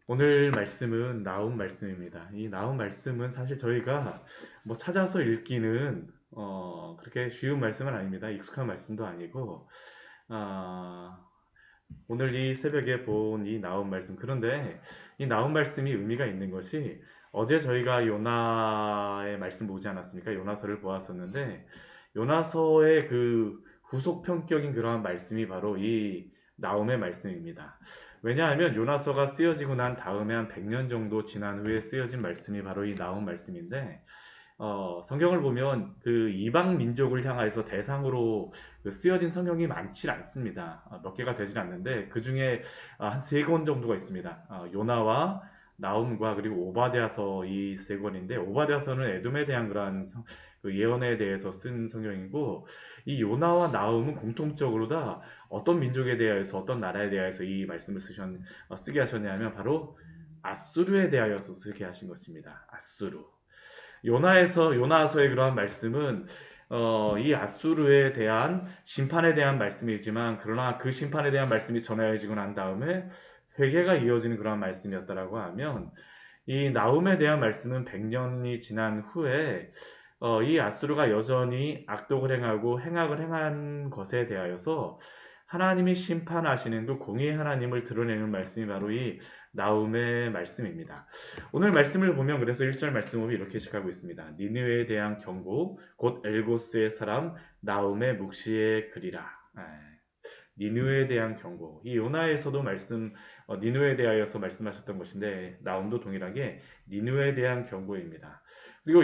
오늘 말씀은 나훔 말씀입니다. 이 나훔 말씀은 사실 저희가 뭐 찾아서 읽기는 그렇게 쉬운 말씀은 아닙니다. 익숙한 말씀도 아니고 아, 오늘 이 새벽에 본 이 나훔 말씀, 그런데 이 나훔 말씀이 의미가 있는 것이, 어제 저희가 요나의 말씀 보지 않았습니까? 요나서를 보았었는데 요나서의 그 후속편격인 그러한 말씀이 바로 이 나훔의 말씀입니다. 왜냐하면 요나서가 쓰여지고 난 다음에 한 100년 정도 지난 후에 쓰여진 말씀이 바로 이 나훔 말씀인데, 성경을 보면 그 이방 민족을 향해서 대상으로 그 쓰여진 성경이 많지 않습니다. 몇 개가 되질 않는데 그 중에 한 세 권 정도가 있습니다. 요나와 나훔과 그리고 오바댜서, 이 세 권인데, 오바댜서는 에돔에 대한 그러한 그 예언에 대해서 쓴 성경이고, 이 요나와 나훔은 공통적으로 다 어떤 민족에 대하여서, 어떤 나라에 대하여서 이 말씀을 쓰게 하셨냐면 바로 아수르에 대하여서 쓰게 하신 것입니다. 아수르. 요나서의 그러한 말씀은 이 아수르에 대한 심판에 대한 말씀이지만, 그러나 그 심판에 대한 말씀이 전해지고 난 다음에 회개가 이어지는 그러한 말씀이었다라고 하면, 이 나훔에 대한 말씀은 100년이 지난 후에 이 아수르가 여전히 악독을 행하고 행악을 행한 것에 대하여서 하나님이 심판하시는 그 공의의 하나님을 드러내는 말씀이 바로 이 나훔의 말씀입니다. 오늘 말씀을 보면 그래서 1절 말씀은 이렇게 시작하고 있습니다. 니느웨에 대한 경고, 곧 엘고스의 사람 나훔의 묵시의 글이라. 니느웨에 대한 경고. 이 요나에서도 니느웨에 대하여서 말씀하셨던 것인데, 나움도 동일하게 니느웨에 대한 경고입니다. 그리고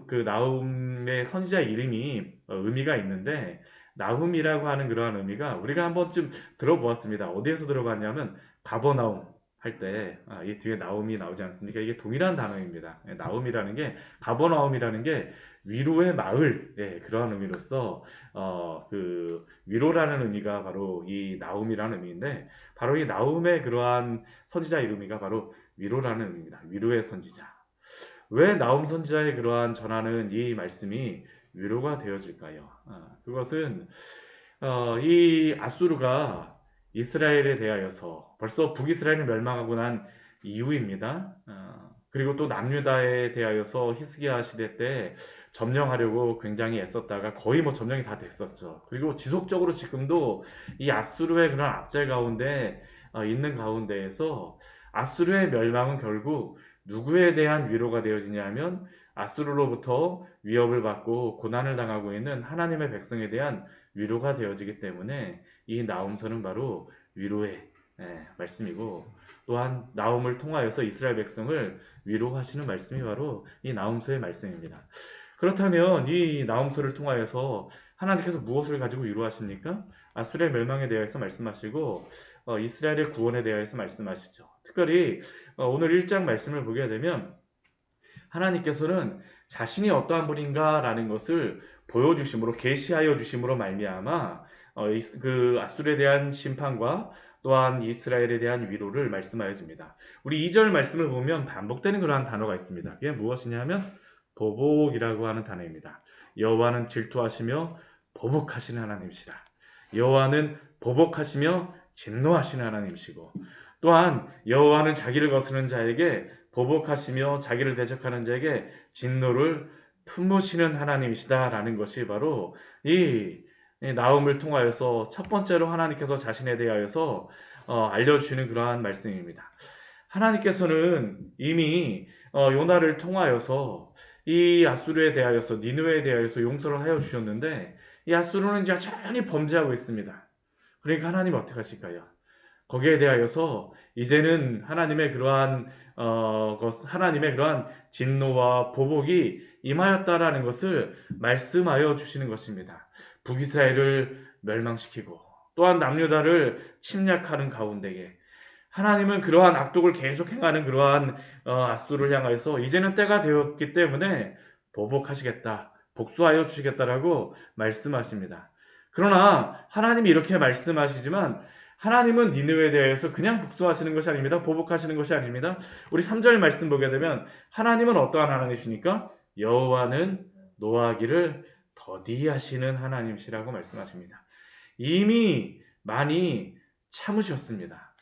그 나움의 선지자 이름이 의미가 있는데, 나훔이라고 하는 그러한 의미가 우리가 한 번쯤 들어보았습니다. 어디에서 들어봤냐면 가버나움 할 때, 이 뒤에 나움이 나오지 않습니까? 이게 동일한 단어입니다. 나움이라는 게, 가버나움이라는 게 위로의 마을, 그러한 의미로서 그 위로라는 의미가 바로 이 나움이라는 의미인데, 바로 이 나움의 그러한 선지자 이름이가 바로 위로라는 의미입니다. 위로의 선지자. 왜 나움 선지자의 그러한 전하는 이 말씀이 위로가 되어질까요? 그것은 이 아수르가 이스라엘에 대하여서 벌써 북이스라엘이 멸망하고 난 이후입니다. 그리고 또 남유다에 대하여서 히스기야 시대 때 점령하려고 굉장히 애썼다가 거의 뭐 점령이 다 됐었죠. 그리고 지속적으로 지금도 이 아수르의 그런 압제 가운데 있는 가운데에서, 아수르의 멸망은 결국 누구에 대한 위로가 되어지냐면 아수르로부터 위협을 받고 고난을 당하고 있는 하나님의 백성에 대한 위로가 되어지기 때문에 이 나훔서는 바로 위로의 말씀이고, 또한 나훔을 통하여서 이스라엘 백성을 위로하시는 말씀이 바로 이 나훔서의 말씀입니다. 그렇다면 이 나훔서를 통하여서 하나님께서 무엇을 가지고 위로하십니까? 아수르의 멸망에 대해서 말씀하시고 이스라엘의 구원에 대해서 말씀하시죠. 특별히 오늘 1장 말씀을 보게 되면 하나님께서는 자신이 어떠한 분인가라는 것을 보여주심으로, 계시하여 주심으로 말미암아 그 아수르에 대한 심판과 또한 이스라엘에 대한 위로를 말씀하여 줍니다. 우리 2절 말씀을 보면 반복되는 그러한 단어가 있습니다. 그게 무엇이냐면 보복이라고 하는 단어입니다. 여호와는 질투하시며 보복하시는 하나님이시라. 여호와는 보복하시며 진노하시는 하나님이시고, 또한 여호와는 자기를 거스르는 자에게 보복하시며 자기를 대적하는 자에게 진노를 품으시는 하나님이시다라는 것이 바로 이 나움을 통하여서 첫 번째로 하나님께서 자신에 대하여서 알려주시는 그러한 말씀입니다. 하나님께서는 이미 요나를 통하여서 이 아수르에 대하여서, 니느웨에 대하여서 용서를 하여 주셨는데, 이 아수르는 이제 여전히 범죄하고 있습니다. 그러니까 하나님 어떻게 하실까요? 거기에 대하여서 이제는 하나님의 그러한 진노와 보복이 임하였다라는 것을 말씀하여 주시는 것입니다. 북이스라엘을 멸망시키고 또한 남유다를 침략하는 가운데에 하나님은 그러한 악독을 계속 행하는 그러한 아수를 향해서 이제는 때가 되었기 때문에 보복하시겠다, 복수하여 주시겠다라고 말씀하십니다. 그러나 하나님이 이렇게 말씀하시지만, 하나님은 니느웨에 대해서 그냥 복수하시는 것이 아닙니다. 보복하시는 것이 아닙니다. 우리 3절 말씀 보게 되면 하나님은 어떠한 하나님이십니까? 여호와는 노하기를 더디하시는 하나님이시라고 말씀하십니다. 이미 많이 참으셨습니다.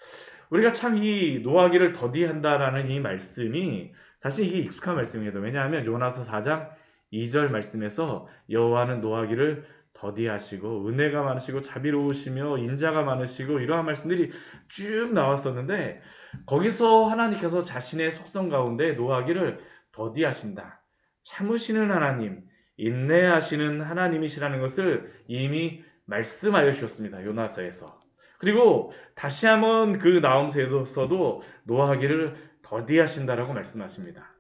우리가 참 이 노하기를 더디한다라는 이 말씀이 사실 이게 익숙한 말씀입니다. 왜냐하면 요나서 4장 2절 말씀에서 여호와는 노하기를 더디하시고 은혜가 많으시고 자비로우시며 인자가 많으시고 이러한 말씀들이 쭉 나왔었는데 거기서 하나님께서 자신의 속성 가운데 노하기를 더디하신다. 참으시는 하나님, 인내하시는 하나님이시라는 것을 이미 말씀하여 주셨습니다. 요나서에서. 그리고 다시 한번 그 나홈서에서도 노하기를 더디하신다라고 말씀하십니다.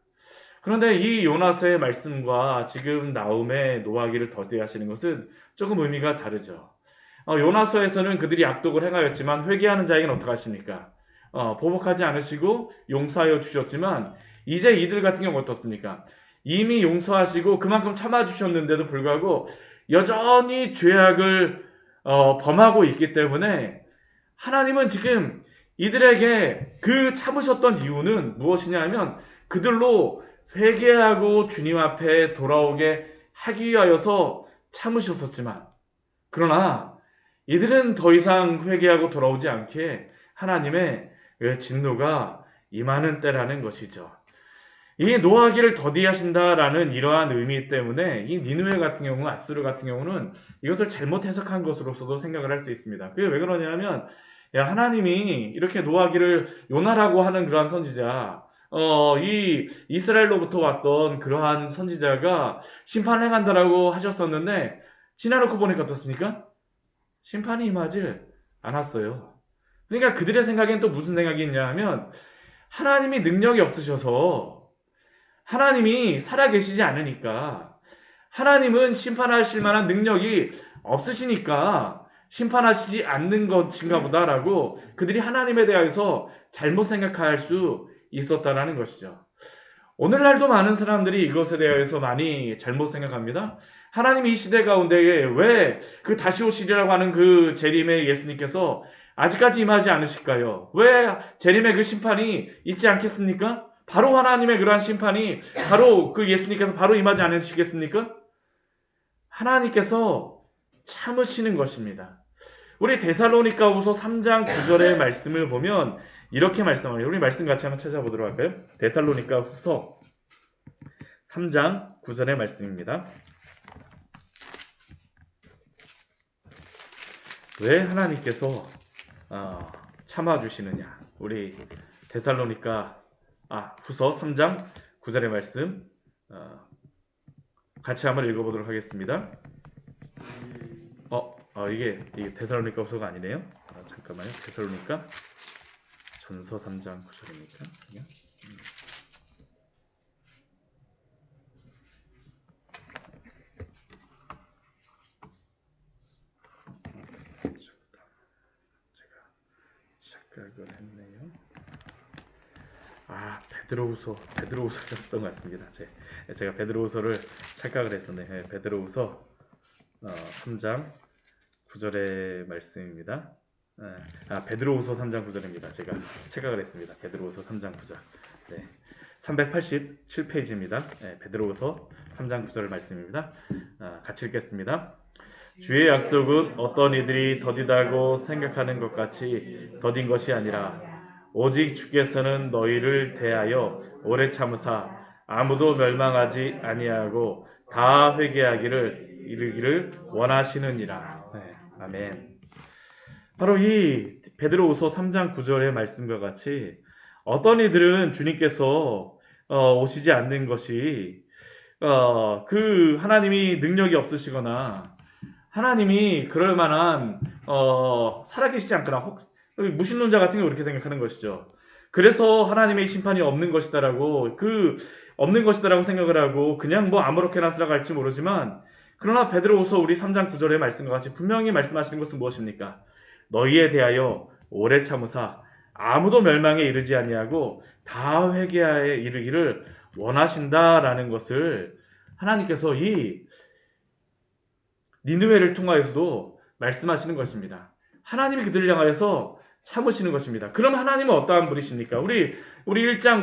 그런데 이 요나서의 말씀과 지금 나홈의 노하기를 더디하시는 것은 조금 의미가 다르죠. 요나서에서는 그들이 악독을 행하였지만 회개하는 자에게는 어떡하십니까? 보복하지 않으시고 용서하여 주셨지만 이제 이들 같은 경우 어떻습니까? 이미 용서하시고 그만큼 참아주셨는데도 불구하고 여전히 죄악을 범하고 있기 때문에 하나님은 지금 이들에게 그 참으셨던 이유는 무엇이냐 하면 그들로 회개하고 주님 앞에 돌아오게 하기 위하여서 참으셨었지만 그러나 이들은 더 이상 회개하고 돌아오지 않게 하나님의 진노가 임하는 때라는 것이죠. 이 노하기를 더디하신다라는 이러한 의미 때문에 이 니느웨 같은 경우, 아수르 같은 경우는 이것을 잘못 해석한 것으로서도 생각을 할 수 있습니다. 그게 왜 그러냐면 하나님이 이렇게 노하기를 요나라고 하는 그러한 선지자, 이 이스라엘로부터 왔던 그러한 선지자가 심판을 행한다라고 하셨었는데 지나놓고 보니까 어떻습니까? 심판이 임하질 않았어요. 그러니까 그들의 생각엔 또 무슨 생각이 있냐 하면 하나님이 능력이 없으셔서 하나님이 살아계시지 않으니까 하나님은 심판하실 만한 능력이 없으시니까 심판하시지 않는 것인가 보다라고 그들이 하나님에 대해서 잘못 생각할 수 있었다라는 것이죠. 오늘날도 많은 사람들이 이것에 대해서 많이 잘못 생각합니다. 하나님이 이 시대 가운데에 왜 그 다시 오시리라고 하는 그 재림의 예수님께서 아직까지 임하지 않으실까요? 왜 재림의 그 심판이 있지 않겠습니까? 바로 하나님의 그러한 심판이 바로 그 예수님께서 바로 임하지 않으시겠습니까? 하나님께서 참으시는 것입니다. 우리 데살로니가후서 3장 9절의 말씀을 보면 이렇게 말씀합니다. 우리 말씀 같이 한번 찾아보도록 할까요? 데살로니가후서 3장 9절의 말씀입니다. 왜 하나님께서 참아주시느냐? 우리 데살로니가 후서 3장 9절의 말씀 같이 한번 읽어보도록 하겠습니다. 이게 데살로니가 후서가 아니네요. 잠깐만요. 데살로니가 전서 3장 9절입니까? 제가 착각을 했네요. 베드로후서였던 것 같습니다. 제가 베드로후서를 착각을 했었네요. 베드로후서 3장 9절의 말씀입니다. 베드로후서 3장 9절입니다. 제가 착각을 했습니다. 베드로후서 3장 9절. 387페이지입니다. 베드로후서 3장 9절 말씀입니다. 같이 읽겠습니다. 주의 약속은 어떤 이들이 더디다고 생각하는 것 같이 더딘 것이 아니라 오직 주께서는 너희를 대하여 오래 참으사 아무도 멸망하지 아니하고 다 회개하기를 이르기를 원하시느니라. 아멘. 바로 이 베드로후서 3장 9절의 말씀과 같이 어떤 이들은 주님께서 오시지 않는 것이 그 하나님이 능력이 없으시거나 하나님이 그럴 만한 살아계시지 않거나 무신론자 같은 경우 그렇게 생각하는 것이죠. 그래서 하나님의 심판이 없는 것이다라고 없는 것이다라고 생각을 하고 그냥 아무렇게나 살아갈지 모르지만 그러나 베드로후서 우리 3장 9절의 말씀과 같이 분명히 말씀하시는 것은 무엇입니까? 너희에 대하여 오래 참으사 아무도 멸망에 이르지 아니하고 다 회개하에 이르기를 원하신다라는 것을 하나님께서 이 니느웨를 통하여서도 말씀하시는 것입니다. 하나님이 그들을 향하여서 참으시는 것입니다. 그럼 하나님은 어떠한 분이십니까? 우리 1장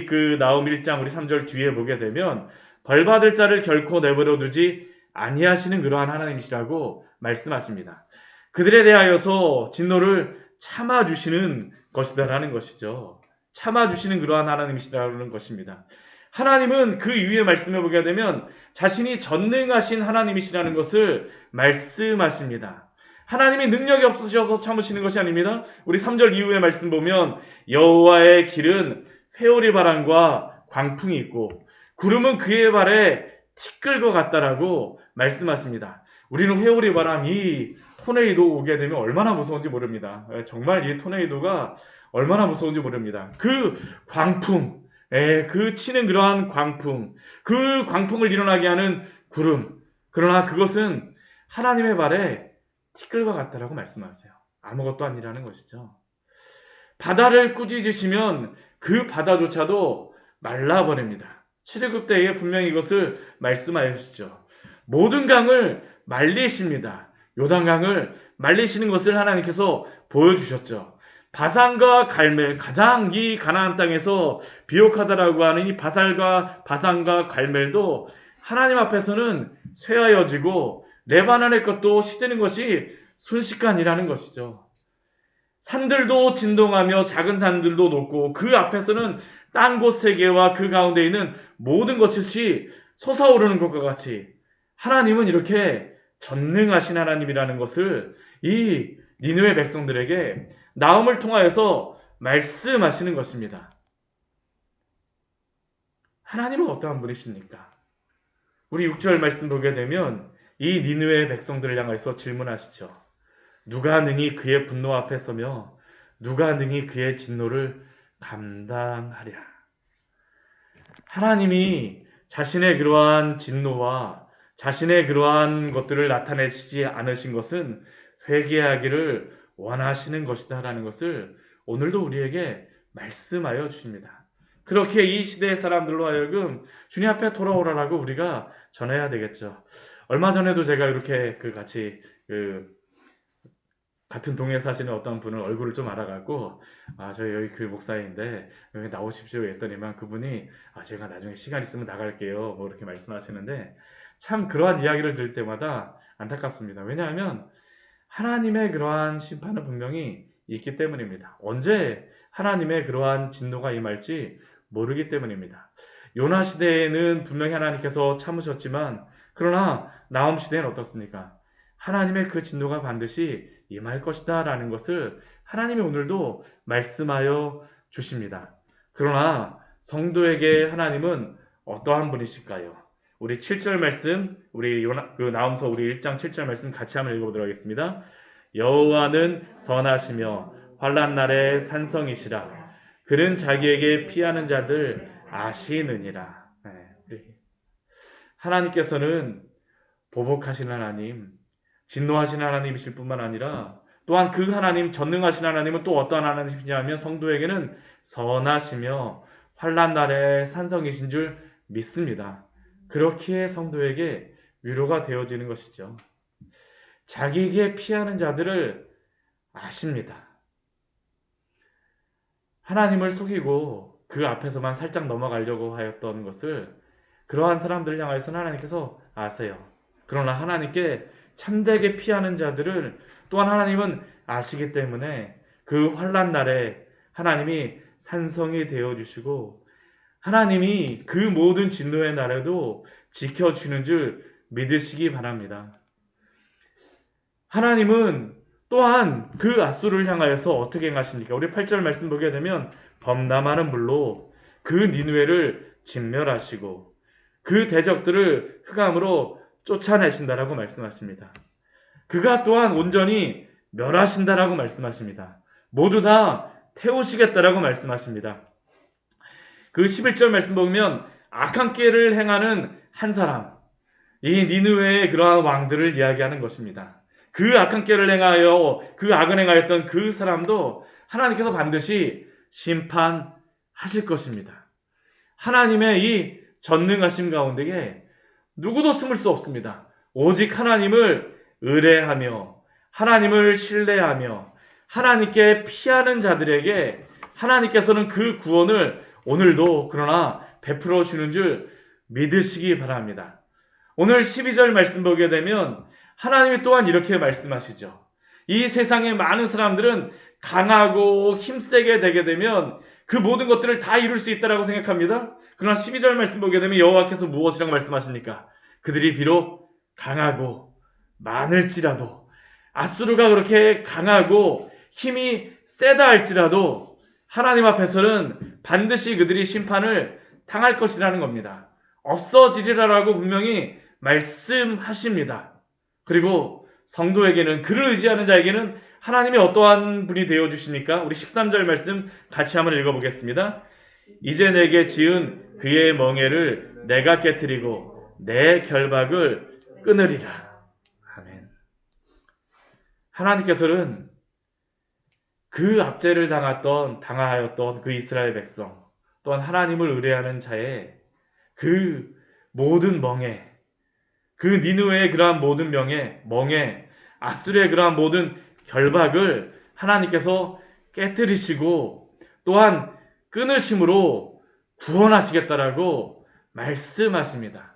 그 나홈 1장 우리 3절 뒤에 보게 되면 벌받을 자를 결코 내버려 두지 아니하시는 그러한 하나님이시라고 말씀하십니다. 그들에 대하여서 진노를 참아주시는 것이다라는 것이죠. 참아주시는 그러한 하나님이시다라는 것입니다. 하나님은 그 이후에 말씀해 보게 되면 자신이 전능하신 하나님이시라는 것을 말씀하십니다. 하나님이 능력이 없으셔서 참으시는 것이 아닙니다. 우리 3절 이후의 말씀 보면 여호와의 길은 회오리 바람과 광풍이 있고 구름은 그의 발에 티끌과 같다라고 말씀하십니다. 우리는 회오리 바람, 이 토네이도 오게 되면 얼마나 무서운지 모릅니다. 정말 이 토네이도가 얼마나 무서운지 모릅니다. 그 광풍, 그 치는 그러한 광풍, 그 광풍을 일어나게 하는 구름. 그러나 그것은 하나님의 발에 티끌과 같다라고 말씀하세요. 아무것도 아니라는 것이죠. 바다를 꾸짖으시면 그 바다조차도 말라버립니다. 출애굽 때에 분명히 이것을 말씀하셨죠. 모든 강을 말리십니다. 요단강을 말리시는 것을 하나님께서 보여주셨죠. 바산과 갈멜, 가장 이 가나안 땅에서 비옥하다라고 하는 이 바산과 갈멜도 하나님 앞에서는 쇠하여지고 레바논의 것도 시드는 것이 순식간이라는 것이죠. 산들도 진동하며 작은 산들도 높고 그 앞에서는 땅 곳 세계와 그 가운데 있는 모든 것이 솟아오르는 것과 같이 하나님은 이렇게 전능하신 하나님이라는 것을 이 니느웨 백성들에게 나음을 통하여서 말씀하시는 것입니다. 하나님은 어떠한 분이십니까? 우리 6절 말씀 보게 되면 이 니느웨 백성들을 향해서 질문하시죠. 누가 능히 그의 분노 앞에 서며 누가 능히 그의 진노를 감당하랴. 하나님이 자신의 그러한 진노와 자신의 그러한 것들을 나타내지 않으신 것은 회개하기를 원하시는 것이다라는 것을 오늘도 우리에게 말씀하여 주십니다. 그렇게 이 시대의 사람들로 하여금 주님 앞에 돌아오라라고 우리가 전해야 되겠죠. 얼마 전에도 제가 이렇게 같이 같은 동에 사시는 어떤 분을 얼굴을 좀 알아갖고 저 여기 그 목사인데 여기 나오십시오 했더니만 그분이 제가 나중에 시간 있으면 나갈게요 뭐 이렇게 말씀하시는데 참 그러한 이야기를 들을 때마다 안타깝습니다. 왜냐하면 하나님의 그러한 심판은 분명히 있기 때문입니다. 언제 하나님의 그러한 진노가 임할지 모르기 때문입니다. 요나 시대에는 분명히 하나님께서 참으셨지만 그러나 나홈 시대는 어떻습니까? 하나님의 그 진노가 반드시 임할 것이다 라는 것을 하나님이 오늘도 말씀하여 주십니다. 그러나 성도에게 하나님은 어떠한 분이실까요? 우리 7절 말씀, 우리 나홈서 우리 1장 7절 말씀 같이 한번 읽어보도록 하겠습니다. 여호와는 선하시며 환난 날에 산성이시라. 그는 자기에게 피하는 자들 아시느니라. 하나님께서는 보복하신 하나님, 진노하신 하나님이실 뿐만 아니라 또한 그 하나님, 전능하신 하나님은 또 어떠한 하나님이냐면 성도에게는 선하시며 환난 날에 산성이신 줄 믿습니다. 그렇기에 성도에게 위로가 되어지는 것이죠. 자기에게 피하는 자들을 아십니다. 하나님을 속이고 그 앞에서만 살짝 넘어가려고 하였던 것을 그러한 사람들을 향해서는 하나님께서 아세요. 그러나 하나님께 참되게 피하는 자들을 또한 하나님은 아시기 때문에 그 환난 날에 하나님이 산성이 되어주시고 하나님이 그 모든 진노의 날에도 지켜주는 줄 믿으시기 바랍니다. 하나님은 또한 그 앗수를 향하여서 어떻게 행하십니까? 우리 8절 말씀 보게 되면 범람하는 불로 그 니느웨를 진멸하시고 그 대적들을 흑암으로 쫓아내신다라고 말씀하십니다. 그가 또한 온전히 멸하신다라고 말씀하십니다. 모두 다 태우시겠다라고 말씀하십니다. 그 11절 말씀 보면 악한 길을 행하는 한 사람, 이 니느웨의 그러한 왕들을 이야기하는 것입니다. 그 악한 길을 행하여 그 악을 행하였던 그 사람도 하나님께서 반드시 심판하실 것입니다. 하나님의 이 전능하심 가운데에 누구도 숨을 수 없습니다. 오직 하나님을 의뢰하며 하나님을 신뢰하며 하나님께 피하는 자들에게 하나님께서는 그 구원을 오늘도 그러나 베풀어 주는 줄 믿으시기 바랍니다. 오늘 12절 말씀 보게 되면 하나님이 또한 이렇게 말씀하시죠. 이 세상의 많은 사람들은 강하고 힘세게 되게 되면 그 모든 것들을 다 이룰 수 있다라고 생각합니다. 그러나 12절 말씀 보게 되면 여호와께서 무엇이라고 말씀하십니까? 그들이 비록 강하고 많을지라도, 아수르가 그렇게 강하고 힘이 세다 할지라도 하나님 앞에서는 반드시 그들이 심판을 당할 것이라는 겁니다. 없어지리라라고 분명히 말씀하십니다. 그리고 성도에게는, 그를 의지하는 자에게는 하나님이 어떠한 분이 되어주십니까? 우리 13절 말씀 같이 한번 읽어보겠습니다. 이제 내게 지은 그의 멍에를 내가 깨뜨리고 내 결박을 끊으리라. 아멘. 하나님께서는 그 압제를 당하였던 그 이스라엘 백성, 또한 하나님을 의뢰하는 자의 그 모든 멍에, 그 니느웨의 그러한 모든 멍에, 아수르의 그러한 모든 결박을 하나님께서 깨뜨리시고 또한 끊으심으로 구원하시겠다라고 말씀하십니다.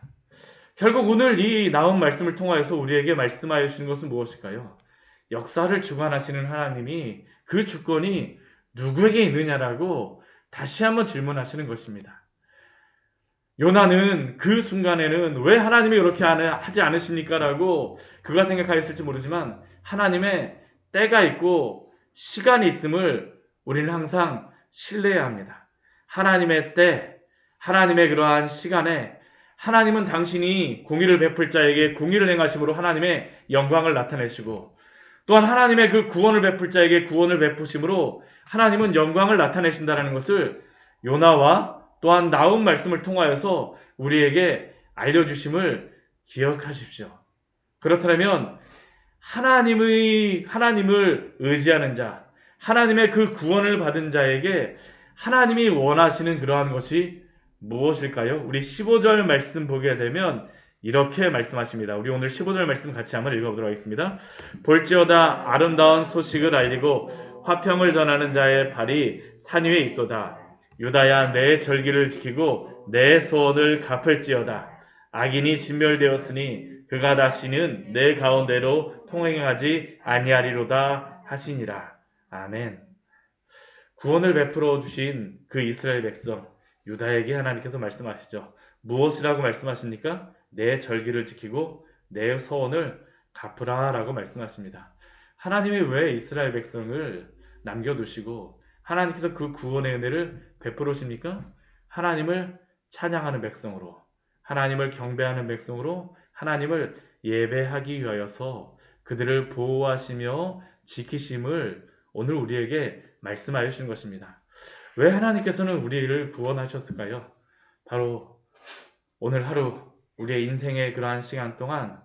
결국 오늘 이 나온 말씀을 통하여서 우리에게 말씀하여 주시는 것은 무엇일까요? 역사를 주관하시는 하나님이 그 주권이 누구에게 있느냐라고 다시 한번 질문하시는 것입니다. 요나는 그 순간에는 왜 하나님이 이렇게 하지 않으십니까? 라고 그가 생각하였을지 모르지만 하나님의 때가 있고 시간이 있음을 우리는 항상 신뢰해야 합니다. 하나님의 때, 하나님의 그러한 시간에 하나님은 당신이 공의를 베풀 자에게 공의를 행하심으로 하나님의 영광을 나타내시고, 또한 하나님의 그 구원을 베풀 자에게 구원을 베푸심으로 하나님은 영광을 나타내신다는 것을 요나와 또한 나온 말씀을 통하여서 우리에게 알려주심을 기억하십시오. 그렇다면 하나님을 의지하는 자, 하나님의 그 구원을 받은 자에게 하나님이 원하시는 그러한 것이 무엇일까요? 우리 15절 말씀 보게 되면 이렇게 말씀하십니다. 우리 오늘 15절 말씀 같이 한번 읽어보도록 하겠습니다. 볼지어다 아름다운 소식을 알리고 화평을 전하는 자의 발이 산 위에 있도다. 유다야, 내 절기를 지키고 내 소원을 갚을지어다. 악인이 진멸되었으니 그가 다시는 내 가운데로 통행하지 아니하리로다 하시니라. 아멘. 구원을 베풀어 주신 그 이스라엘 백성 유다에게 하나님께서 말씀하시죠. 무엇이라고 말씀하십니까? 내 절기를 지키고 내 소원을 갚으라 라고 말씀하십니다. 하나님이 왜 이스라엘 백성을 남겨두시고 하나님께서 그 구원의 은혜를 베풀으십니까? 하나님을 찬양하는 백성으로, 하나님을 경배하는 백성으로 하나님을 예배하기 위하여서 그들을 보호하시며 지키심을 오늘 우리에게 말씀하여 주신 것입니다. 왜 하나님께서는 우리를 구원하셨을까요? 바로 오늘 하루 우리의 인생의 그러한 시간 동안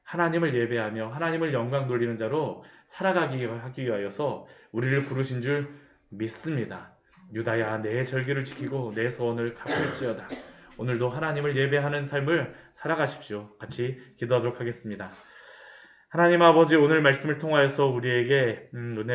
하나님을 예배하며 하나님을 영광 돌리는 자로 살아가기 위하여서 우리를 부르신 줄 믿습니다. 유다야, 내 절기를 지키고 내 소원을 갚을지어다. 오늘도 하나님을 예배하는 삶을 살아가십시오. 같이 기도하도록 하겠습니다. 하나님 아버지, 오늘 말씀을 통하여서 우리에게 은혜